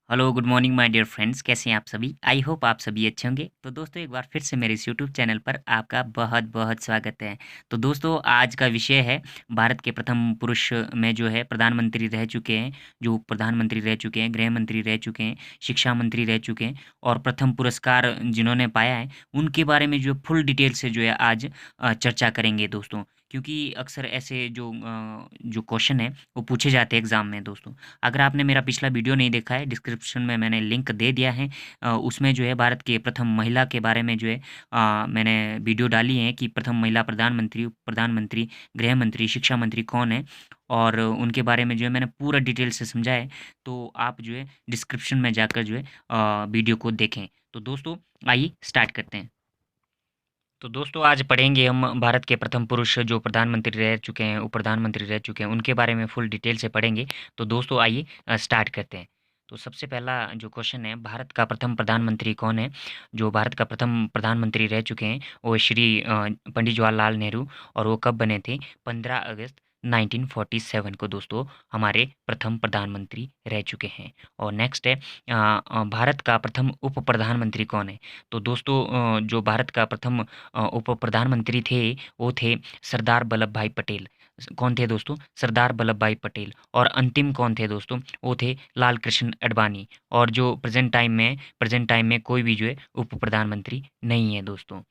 Hello good morning my dear friends, कैसे हैं आप सभी। आई होप आप सभी अच्छे होंगे। तो दोस्तों एक बार फिर से मेरे इस यूट्यूब चैनल पर आपका बहुत बहुत स्वागत है। तो दोस्तों आज का विषय है भारत के प्रथम पुरुष में जो है प्रधानमंत्री रह चुके हैं, जो प्रधानमंत्री रह चुके हैं, गृह मंत्री रह चुके हैं, शिक्षा मंत्री रह चुके हैं और प्रथम पुरस्कार जिन्होंने पाया है उनके बारे में जो फुल डिटेल से जो है आज चर्चा करेंगे दोस्तों। क्योंकि अक्सर ऐसे जो क्वेश्चन है वो पूछे जाते हैं एग्जाम में दोस्तों। अगर आपने मेरा पिछला वीडियो नहीं देखा है, डिस्क्रिप्शन में मैंने लिंक दे दिया है। उसमें जो है भारत के प्रथम महिला के बारे में जो है मैंने वीडियो डाली है कि प्रथम महिला प्रधानमंत्री, उप प्रधानमंत्री, गृह मंत्री, शिक्षा मंत्री कौन है और उनके बारे में जो है मैंने पूरा डिटेल से समझा है। तो आप जो है डिस्क्रिप्शन में जाकर जो है वीडियो को देखें। तो दोस्तों आइए स्टार्ट करते हैं। तो दोस्तों आज पढ़ेंगे हम भारत के प्रथम पुरुष जो प्रधानमंत्री रह चुके हैं, उप प्रधानमंत्री रह चुके हैं, उनके बारे में फुल डिटेल से पढ़ेंगे। तो दोस्तों आइए स्टार्ट करते हैं। तो सबसे पहला जो क्वेश्चन है, भारत का प्रथम प्रधानमंत्री कौन है। जो भारत का प्रथम प्रधानमंत्री रह चुके हैं वो श्री पंडित जवाहरलाल नेहरू। और वो कब बने थे? 15 अगस्त 1947 को दोस्तों हमारे प्रथम प्रधानमंत्री रह चुके हैं। और नेक्स्ट है भारत का प्रथम उप प्रधानमंत्री कौन है। तो दोस्तों जो भारत का प्रथम उप प्रधानमंत्री थे वो थे सरदार वल्लभ भाई पटेल। कौन थे दोस्तों? सरदार वल्लभ भाई पटेल। और अंतिम कौन थे दोस्तों? वो थे लाल कृष्ण आडवाणी। और जो प्रेजेंट टाइम में कोई भी जो है उप प्रधानमंत्री नहीं है दोस्तों।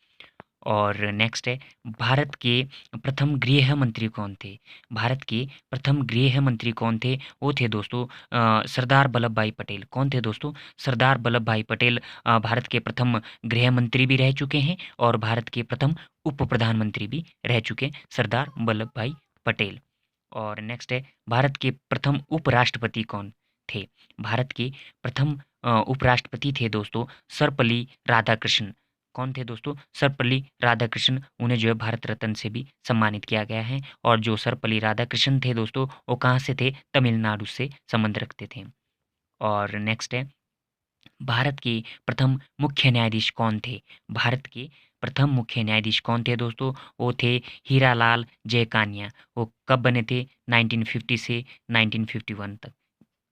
और नेक्स्ट है भारत के प्रथम गृह मंत्री कौन थे। भारत के प्रथम गृह मंत्री कौन थे? वो थे दोस्तों सरदार वल्लभ भाई पटेल। कौन थे दोस्तों? सरदार वल्लभ भाई पटेल भारत के प्रथम गृह मंत्री भी रह चुके हैं और भारत के प्रथम उप प्रधानमंत्री भी रह चुके हैं, सरदार वल्लभ भाई पटेल। और नेक्स्ट है भारत के प्रथम उपराष्ट्रपति कौन थे। भारत के प्रथम उपराष्ट्रपति थे दोस्तों सर्वपल्ली राधाकृष्णन। कौन थे दोस्तों? सर्वपल्ली राधाकृष्णन। उन्हें जो है भारत रत्न से भी सम्मानित किया गया है। और जो सर्वपल्ली राधाकृष्णन थे दोस्तों वो कहाँ से थे? तमिलनाडु से संबंध रखते थे। और नेक्स्ट है भारत के प्रथम मुख्य न्यायाधीश कौन थे। भारत के प्रथम मुख्य न्यायाधीश कौन थे दोस्तों? वो थे हीरालाल जयकानिया। वो कब बने थे? 1950 से 1951 तक।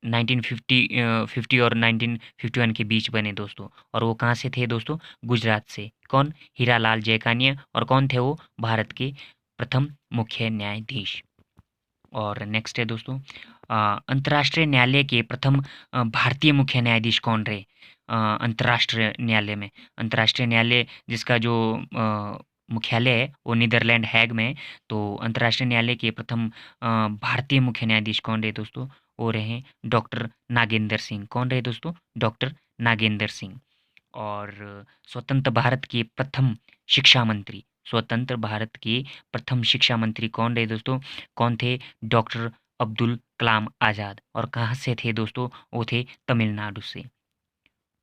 1950 और 1951 के बीच बने दोस्तों। और वो कहाँ से थे दोस्तों? गुजरात से। कौन? हीरालाल जयकानिया। और कौन थे वो? भारत के प्रथम मुख्य न्यायाधीश। और नेक्स्ट है दोस्तों अंतर्राष्ट्रीय न्यायालय के प्रथम भारतीय मुख्य न्यायाधीश कौन रहे अंतर्राष्ट्रीय न्यायालय में। अंतर्राष्ट्रीय न्यायालय जिसका जो मुख्यालय है वो नीदरलैंड हैग में है। तो अंतर्राष्ट्रीय न्यायालय के प्रथम भारतीय मुख्य न्यायाधीश कौन रहे दोस्तों? वो रहे डॉक्टर नागेंद्र सिंह। कौन रहे दोस्तों? डॉक्टर नागेंद्र सिंह। और स्वतंत्र भारत के प्रथम शिक्षा मंत्री, स्वतंत्र भारत के प्रथम शिक्षा मंत्री कौन रहे दोस्तों? कौन थे? डॉक्टर अब्दुल कलाम आज़ाद। और कहाँ से थे दोस्तों? वो थे तमिलनाडु से।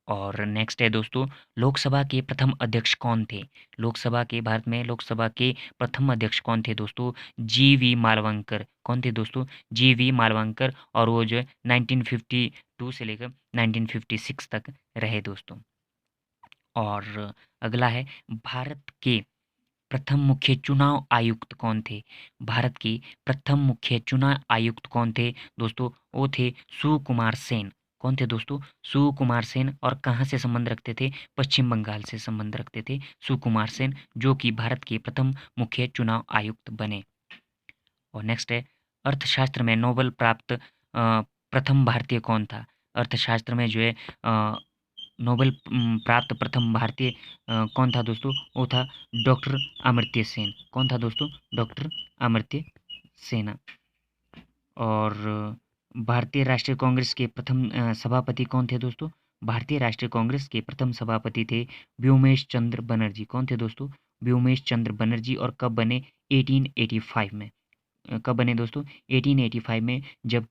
और नेक्स्ट है दोस्तों लोकसभा के प्रथम अध्यक्ष कौन थे। लोकसभा के भारत में लोकसभा के प्रथम अध्यक्ष कौन थे दोस्तों? जी.वी. मालवंकर। कौन थे दोस्तों? जी.वी. मालवंकर। और वो जो है 1952 से लेकर 1956 तक रहे दोस्तों। और अगला है भारत के प्रथम मुख्य चुनाव आयुक्त कौन थे। भारत के प्रथम मुख्य चुनाव आयुक्त कौन थे दोस्तों? वो थे सुकुमार सेन। कौन थे दोस्तों? सुकुमार सेन। और कहाँ से संबंध रखते थे? पश्चिम बंगाल से संबंध रखते थे सुकुमार सेन, जो कि भारत के प्रथम मुख्य चुनाव आयुक्त बने। और नेक्स्ट है अर्थशास्त्र में नोबेल प्राप्त प्रथम भारतीय कौन था। अर्थशास्त्र में जो है नोबेल प्राप्त प्रथम भारतीय कौन था दोस्तों? वो था डॉक्टर अमर्त्य सेन। कौन था दोस्तों? डॉक्टर अमर्त्य सेन। और भारतीय राष्ट्रीय कांग्रेस के प्रथम सभापति कौन थे दोस्तों? भारतीय राष्ट्रीय कांग्रेस के प्रथम सभापति थे व्योमेश चंद्र बनर्जी। कौन थे दोस्तों? व्योमेश चंद्र बनर्जी। और कब बने? 1885 में। कब बने दोस्तों? 1885 में, जब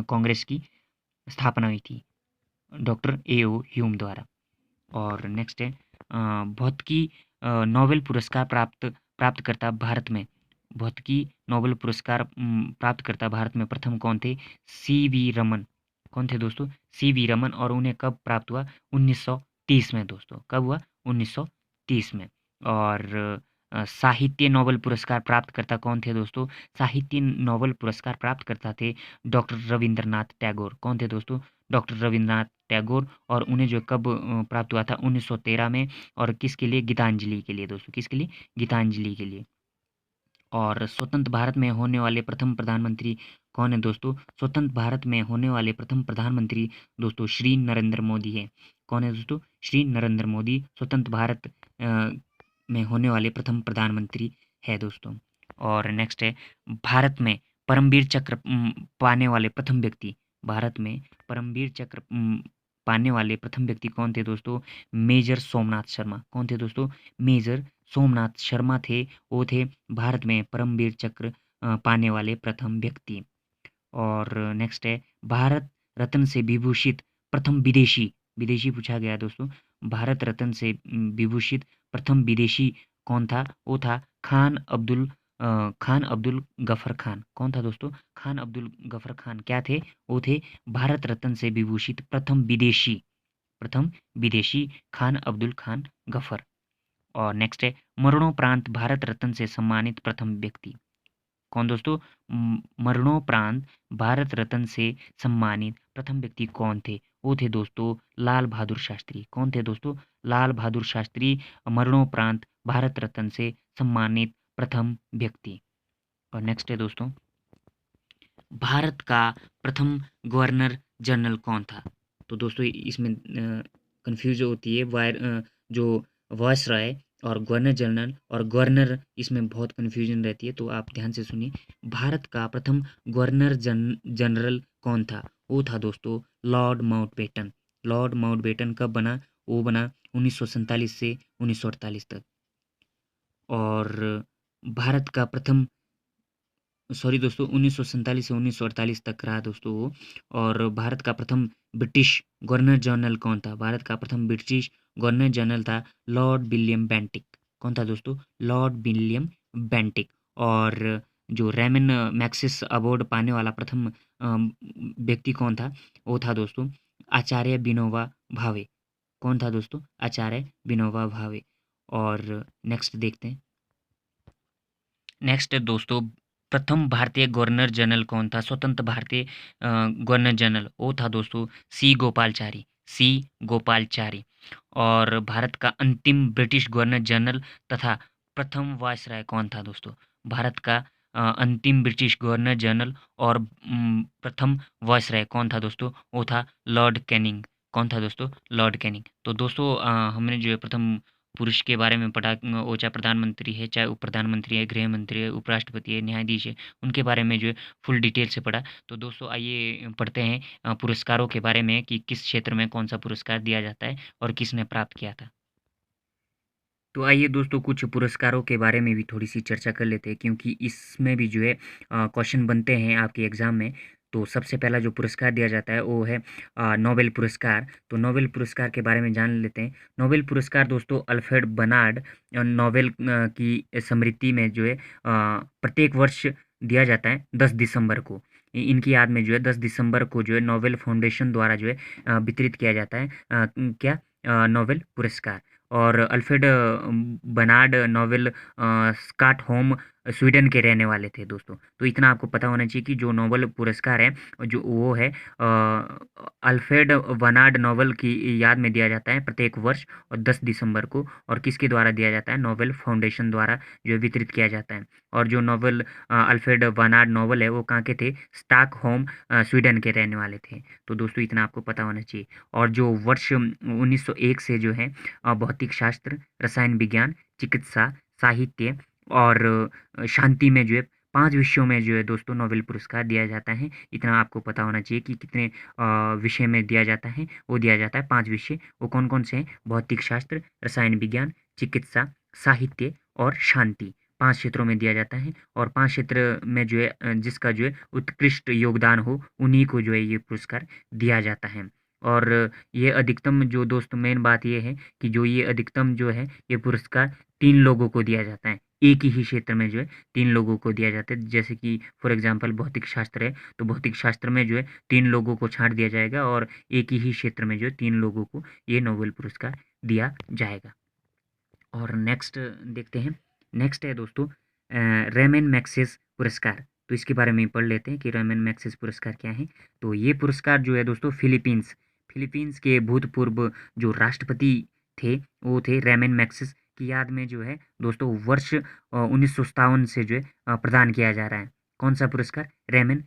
कांग्रेस की स्थापना हुई थी डॉक्टर ए.ओ. ह्यूम द्वारा। और नेक्स्ट है भौतिकी नोबेल पुरस्कार प्राप्तकर्ता भारत में। भौतिकी नोबेल पुरस्कार प्राप्तकर्ता भारत में प्रथम कौन थे? सी.वी. रमन। कौन थे दोस्तों? सी.वी. रमन। और उन्हें कब प्राप्त हुआ? 1930 में दोस्तों। कब हुआ? 1930 में। और साहित्य नोबेल पुरस्कार प्राप्तकर्ता कौन थे दोस्तों? साहित्य नोबेल पुरस्कार प्राप्तकर्ता थे डॉक्टर रविंद्रनाथ टैगोर। कौन थे दोस्तों? डॉक्टर रविंद्रनाथ टैगोर। और उन्हें जो कब प्राप्त हुआ था? 1913 में। और किसके लिए? गीतांजलि के लिए दोस्तों। किसके लिए? गीतांजलि के लिए। और स्वतंत्र भारत में होने वाले प्रथम प्रधानमंत्री कौन है दोस्तों? स्वतंत्र भारत में होने वाले प्रथम प्रधानमंत्री दोस्तों श्री नरेंद्र मोदी है। कौन है दोस्तों? श्री नरेंद्र मोदी स्वतंत्र भारत में होने वाले प्रथम प्रधानमंत्री है दोस्तों। और नेक्स्ट है, भारत में परमवीर चक्र पाने वाले प्रथम व्यक्ति। भारत में परमवीर चक्र पाने वाले प्रथम व्यक्ति कौन थे दोस्तों? मेजर सोमनाथ शर्मा। कौन थे दोस्तों? मेजर सोमनाथ शर्मा थे। वो थे भारत में परमवीर चक्र पाने वाले प्रथम व्यक्ति। और नेक्स्ट है, भारत रत्न से विभूषित प्रथम विदेशी। विदेशी पूछा गया है दोस्तों। भारत रत्न से विभूषित प्रथम विदेशी कौन था? वो था खान अब्दुल गफर खान। कौन था दोस्तों? खान अब्दुल गफर खान क्या थे? वो थे भारत रत्न से विभूषित प्रथम विदेशी खान अब्दुल खान गफर। और नेक्स्ट है, मरणोपरांत भारत रत्न से सम्मानित प्रथम व्यक्ति। कौन दोस्तों? मरणोपरांत भारत रत्न से सम्मानित प्रथम व्यक्ति कौन थे? वो थे दोस्तों लाल बहादुर शास्त्री। कौन थे दोस्तों? लाल बहादुर शास्त्री मरणोपरांत भारत रत्न से सम्मानित प्रथम व्यक्ति। और नेक्स्ट है दोस्तों, भारत का प्रथम गवर्नर जनरल कौन था? तो दोस्तों इसमें कंफ्यूज होती है जो वायसराय और गवर्नर जनरल और गवर्नर, इसमें बहुत कन्फ्यूजन रहती है, तो आप ध्यान से सुनिए। भारत का प्रथम गवर्नर जनरल कौन था? वो था दोस्तों लॉर्ड माउंटबेटन। लॉर्ड माउंटबेटन कब बना? वो बना 1947 से 1948 तक। और भारत का प्रथम, सॉरी दोस्तों, 1947 से 1948 तक रहा दोस्तों वो। और भारत का प्रथम ब्रिटिश गवर्नर जनरल कौन था? भारत का प्रथम ब्रिटिश गवर्नर जनरल था लॉर्ड विलियम बेंटिक। कौन था दोस्तों? Lord William Bentinck. और जो रेमन मैग्सेसे अवार्ड पाने वाला प्रथम व्यक्ति कौन था? वो था दोस्तों आचार्य विनोबा भावे। कौन था दोस्तों? आचार्य विनोबा भावे। और नेक्स्ट देखते हैं। नेक्स्ट दोस्तों, प्रथम भारतीय गवर्नर जनरल कौन था? स्वतंत्र भारतीय गवर्नर जनरल वो था दोस्तों सी गोपालचारी। सी गोपालचारी। और भारत का अंतिम ब्रिटिश गवर्नर जनरल तथा प्रथम वायसराय कौन था दोस्तों? भारत का अंतिम ब्रिटिश गवर्नर जनरल और प्रथम वायसराय कौन था दोस्तों? वो था लॉर्ड कैनिंग। कौन था दोस्तों? Lord Canning. तो दोस्तों हमने जो है प्रथम पुरुष के बारे में पढ़ा, वो चाहे प्रधानमंत्री है, चाहे उप प्रधानमंत्री है, गृह मंत्री है, उपराष्ट्रपति है, न्यायाधीश है, उनके बारे में जो है फुल डिटेल से पढ़ा। तो दोस्तों आइए पढ़ते हैं पुरस्कारों के बारे में कि किस क्षेत्र में कौन सा पुरस्कार दिया जाता है और किसने प्राप्त किया था। तो आइए दोस्तों कुछ पुरस्कारों के बारे में भी थोड़ी सी चर्चा कर लेते हैं, क्योंकि इसमें भी जो है क्वेश्चन बनते हैं आपके एग्ज़ाम में। तो सबसे पहला जो पुरस्कार दिया जाता है वो है नोबेल पुरस्कार। तो नोबेल पुरस्कार के बारे में जान लेते हैं। नोबेल पुरस्कार दोस्तों अल्फ्रेड बर्नार्ड नोबेल की स्मृति में जो है प्रत्येक वर्ष दिया जाता है 10 दिसंबर को। इनकी याद में जो है 10 दिसंबर को जो है नोबेल फाउंडेशन द्वारा जो है वितरित किया जाता है क्या नोबेल पुरस्कार। और Alfred Bernhard Nobel Stockholm Sweden के रहने वाले थे दोस्तों। तो इतना आपको पता होना चाहिए कि जो नोबेल पुरस्कार है जो वो है अल्फ्रेड बर्नार्ड नोबेल की याद में दिया जाता है प्रत्येक वर्ष और 10 दिसंबर को। और किसके द्वारा दिया जाता है? नोबेल फाउंडेशन द्वारा जो है वितरित किया जाता है। और जो नोबेल अल्फ्रेड बर्नार्ड नोबेल है वो कहाँ के थे? स्टॉकहोम स्वीडन के रहने वाले थे। तो दोस्तों इतना आपको पता होना चाहिए। और जो वर्ष 1901 से जो है भौतिक शास्त्र, रसायन विज्ञान, चिकित्सा, साहित्य और शांति में जो है 5 विषयों में जो है दोस्तों नोबेल पुरस्कार दिया जाता है। इतना आपको पता होना चाहिए कि कितने विषय में दिया जाता है। वो दिया जाता है 5 विषय। वो कौन-कौन से हैं? भौतिक शास्त्र, रसायन विज्ञान, चिकित्सा, साहित्य और शांति। 5 क्षेत्रों में दिया जाता है। और 5 क्षेत्र में जो है जिसका जो है उत्कृष्ट योगदान हो उन्हीं को जो है ये पुरस्कार दिया जाता है। और ये अधिकतम जो दोस्त मेन बात ये है कि जो ये अधिकतम जो है ये पुरस्कार 3 लोगों को दिया जाता है। एक ही क्षेत्र में जो है 3 लोगों को दिया जाता है। जैसे कि फॉर एग्जांपल भौतिक शास्त्र है तो भौतिक शास्त्र में जो है 3 लोगों को छाँट दिया जाएगा और एक ही क्षेत्र में जो है 3 लोगों को ये नोबेल पुरस्कार दिया जाएगा। और नेक्स्ट देखते हैं नेक्स्ट है दोस्तों रेमन मैग्सेस पुरस्कार। तो इसके बारे में पढ़ लेते हैं कि रेमन मैग्सेस पुरस्कार क्या है। तो ये पुरस्कार जो है दोस्तों फिलीपींस के भूतपूर्व जो राष्ट्रपति थे वो थे रेमन मैग्सेस की याद में जो है दोस्तों वर्ष 1957 से जो है प्रदान किया जा रहा है। कौन सा पुरस्कार? रेमन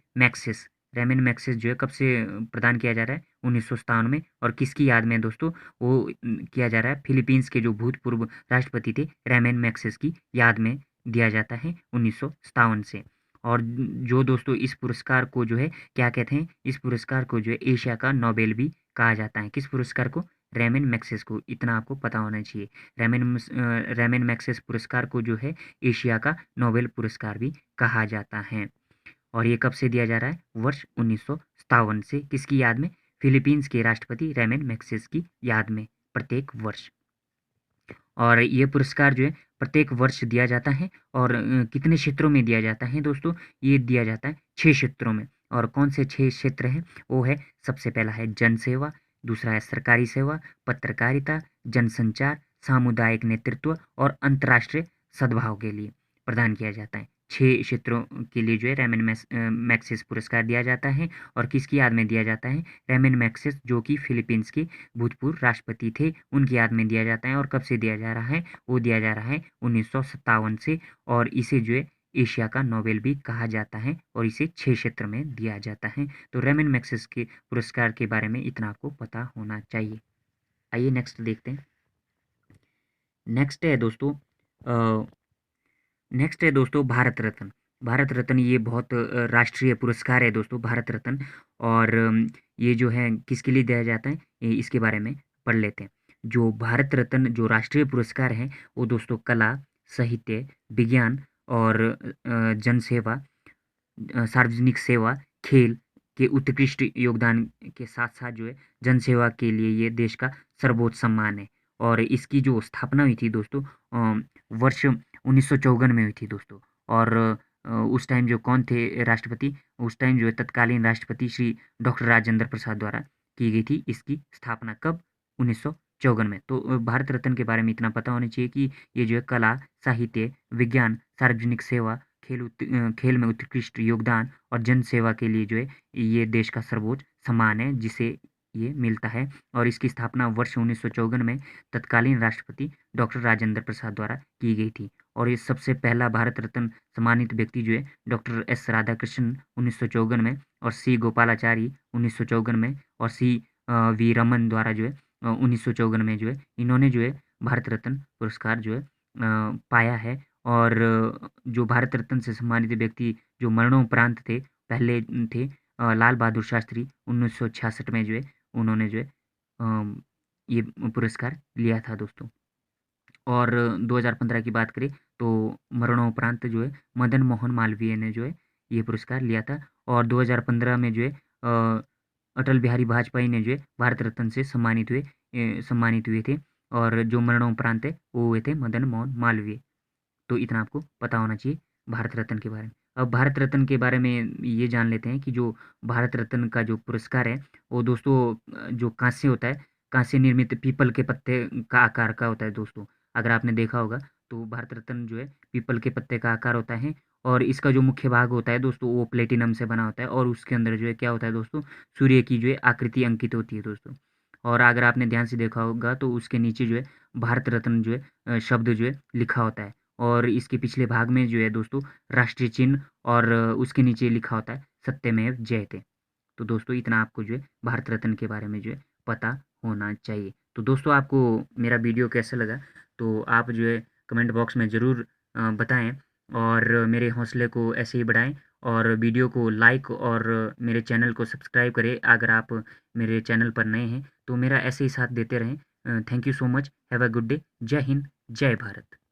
मैग्सेस जो है कब से प्रदान किया जा रहा है? 1957 में। और किसकी याद में दोस्तों वो किया जा रहा है? फिलीपींस के जो भूतपूर्व राष्ट्रपति थे रेमन मैग्सेस की याद में दिया जाता है 1957 से। और जो दोस्तों इस पुरस्कार को जो है क्या कहते हैं? इस पुरस्कार को जो है एशिया का नोबेल भी कहा जाता है। किस पुरस्कार को? रेमन मैग्सेस को। इतना आपको पता होना चाहिए। रेमन मैग्सेस पुरस्कार को जो है एशिया का नोबेल पुरस्कार भी कहा जाता है। और ये कब से दिया जा रहा है? वर्ष 1957 से। किसकी याद में? फिलीपींस के राष्ट्रपति रेमन मैग्सेस की याद में प्रत्येक वर्ष। और ये पुरस्कार जो है प्रत्येक वर्ष दिया जाता है। और कितने क्षेत्रों में दिया जाता है दोस्तों? ये दिया जाता है 6 क्षेत्रों में। और कौन से 6 क्षेत्र हैं? वो है, सबसे पहला है जन सेवा, दूसरा है सरकारी सेवा, पत्रकारिता, जनसंचार, सामुदायिक नेतृत्व और अंतर्राष्ट्रीय सद्भाव के लिए प्रदान किया जाता है। 6 क्षेत्रों के लिए जो है रेमन मैग्सेस पुरस्कार दिया जाता है। और किसकी याद में दिया जाता है? रेमन मैग्सेस जो कि फिलीपींस के भूतपूर्व राष्ट्रपति थे, उनकी याद में दिया जाता है। और कब से दिया जा रहा है? वो दिया जा रहा है 1957 से। और इसे जो है एशिया का नोबेल भी कहा जाता है। और इसे 6 क्षेत्र में दिया जाता है। तो रेमन मैग्सेस के पुरस्कार के बारे में इतना आपको पता होना चाहिए। आइए नेक्स्ट देखते हैं। नेक्स्ट है दोस्तों भारत रत्न। भारत रत्न ये बहुत राष्ट्रीय पुरस्कार है दोस्तों, भारत रत्न। और ये जो है किसके लिए दिया जाता है? इसके बारे में पढ़ लेते हैं। जो भारत रत्न जो राष्ट्रीय पुरस्कार है वो दोस्तों कला, साहित्य, विज्ञान और जनसेवा, सार्वजनिक सेवा, खेल के उत्कृष्ट योगदान के साथ साथ जो है जनसेवा के लिए ये देश का सर्वोच्च सम्मान है। और इसकी जो स्थापना हुई थी दोस्तों वर्ष 1954 में हुई थी दोस्तों। और उस टाइम जो कौन थे राष्ट्रपति? उस टाइम जो है तत्कालीन राष्ट्रपति श्री डॉक्टर राजेंद्र प्रसाद द्वारा की गई थी इसकी स्थापना। कब? 1954 में। तो भारत रत्न के बारे में इतना पता होना चाहिए कि ये जो है कला, साहित्य, विज्ञान, सार्वजनिक सेवा, खेल में उत्कृष्ट योगदान और जन सेवा के लिए जो है ये देश का सर्वोच्च सम्मान है जिसे ये मिलता है। और इसकी स्थापना वर्ष 1954 में तत्कालीन राष्ट्रपति डॉक्टर राजेंद्र प्रसाद द्वारा की गई थी। और ये सबसे पहला भारत रत्न सम्मानित व्यक्ति जो है डॉक्टर एस राधाकृष्णन 1954 में, और सी गोपालाचारी 1954 में, और सी वी रमन द्वारा जो है 1954 में जो है इन्होंने जो है भारत रत्न पुरस्कार जो है पाया है। और जो भारत रत्न से सम्मानित व्यक्ति जो मरणोपरांत थे, पहले थे लाल बहादुर शास्त्री 1966 में जो है उन्होंने जो है ये पुरस्कार लिया था दोस्तों। और 2015 की बात करें तो मरणोपरांत जो है मदन मोहन मालवीय ने जो है ये पुरस्कार लिया था। और 2015 में जो है अटल बिहारी वाजपेयी ने जो है भारत रत्न से सम्मानित हुए थे। और जो मरणोपरांत है वो हुए थे मदन मोहन मालवीय। तो इतना आपको पता होना चाहिए भारत रत्न के बारे में। अब भारत रत्न के बारे में ये जान लेते हैं कि जो भारत रत्न का जो पुरस्कार है वो दोस्तों जो कांस्य होता है, कांस्य निर्मित पीपल के पत्ते का आकार का होता है दोस्तों। अगर आपने देखा होगा तो भारत रत्न जो है पीपल के पत्ते का आकार होता है। और इसका जो मुख्य भाग होता है दोस्तों वो प्लेटिनम से बना होता है। और उसके अंदर जो है क्या होता है दोस्तों? सूर्य की जो है आकृति अंकित होती है दोस्तों। और अगर आपने ध्यान से देखा होगा तो उसके नीचे जो है भारत रत्न जो है शब्द जो है लिखा होता है। और इसके पिछले भाग में जो है दोस्तों राष्ट्रीय चिन्ह, और उसके नीचे लिखा होता है सत्यमेव जयते। तो दोस्तों इतना आपको जो है भारत रत्न के बारे में जो है पता होना चाहिए। तो दोस्तों आपको मेरा वीडियो कैसा लगा तो आप जो है कमेंट बॉक्स में ज़रूर बताएं। और मेरे हौसले को ऐसे ही बढ़ाएं। और वीडियो को लाइक और मेरे चैनल को सब्सक्राइब करें अगर आप मेरे चैनल पर नए हैं। तो मेरा ऐसे ही साथ देते रहें। Thank you so much. Have a good day. जय हिंद, जय भारत।